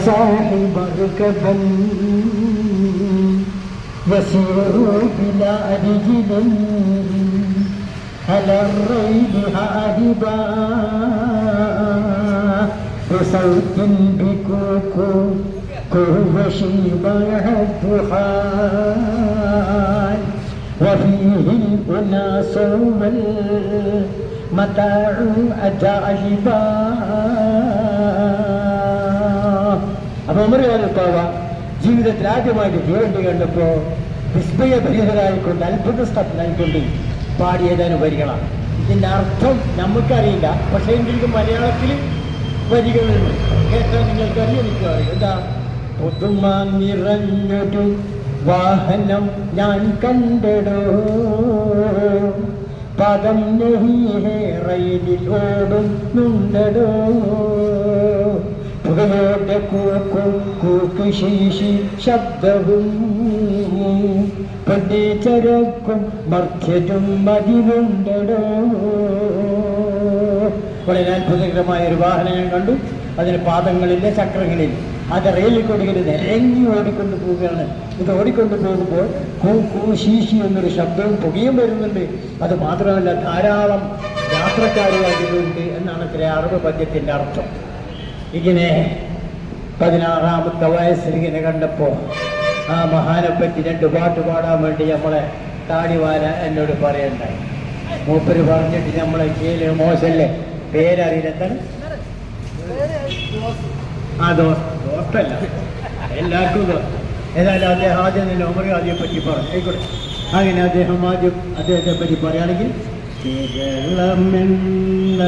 صاحب ركبا يسير بلا رجل على الريب هاربا بصوت بكوكو وشيبه الضحى وفيه الأناس والمتاع أجاعبا. അപ്പോൾ ഉമർ റളിയല്ലാഹു ജീവിതത്തിൽ ആദ്യമായിട്ട് തീവണ്ടി കണ്ടപ്പോൾ വിസ്മയഭരിതരായിക്കൊണ്ട് അത്ഭുതസ്ഥനായിക്കൊണ്ട് പാടിയതാണ് വരികളാണ്. ഇതിൻ്റെ അർത്ഥം നമുക്കറിയില്ല, പക്ഷേ എങ്കിലും മലയാളത്തിൽ വരികളുണ്ട്. കേട്ടാൽ നിങ്ങൾക്കറിയാം, എനിക്കറിയാം. എന്താ? പുതുമ നിറഞ്ഞൊരു വാഹനം ഞാൻ കണ്ടടോ, പദം റെയിലിൽ ഓടുന്നുണ്ടടോ, പുകയോടെ കൂക്ക് ശീശി ശബ്ദവും ചരക്കും മർത്യരും മതിലുണ്ടടോ. വളരെ അത്ഭുതകരമായ ഒരു വാഹനം ഞാൻ കണ്ടു. അതിന് പാദങ്ങളില്ല, ചക്രങ്ങളിൽ. അത് റെയിലിൽ കൂടിയിട്ട് നിരങ്ങി ഓടിക്കൊണ്ട് പോവുകയാണ്. ഇത് ഓടിക്കൊണ്ട് പോകുമ്പോൾ കൂ ശീശി എന്നൊരു ശബ്ദവും പുകയും വരുന്നുണ്ട്. അത് മാത്രമല്ല, ധാരാളം യാത്രക്കാരുമായിട്ടുണ്ട് എന്നാണ് ചില അറബ് പദ്യത്തിൻ്റെ അർത്ഥം. ഇങ്ങനെ 16ാമത്തെ വയസ്സിൽ ഇങ്ങനെ കണ്ടപ്പോൾ ആ മഹാനെപ്പറ്റി 2 പാട്ട് പാടാൻ വേണ്ടി നമ്മളെ താടിവാല എന്നോട് പറയണ്ടായി. മൂപ്പര് പറഞ്ഞിട്ട് നമ്മളെ കീഴിൽ മോശല്ലേ, പേരറിയില്ല. എന്താണ്? ദോസ്തല്ല, എല്ലാവർക്കും ഏതായാലും അദ്ദേഹം ആദ്യം തന്നെ ഉമർ ഖാദിയെ പറ്റി പറഞ്ഞു. ആയിക്കോട്ടെ, അങ്ങനെ അദ്ദേഹം ആദ്യം അദ്ദേഹത്തെ പറ്റി പറയുകയാണെങ്കിൽ, കേരളമെന്ന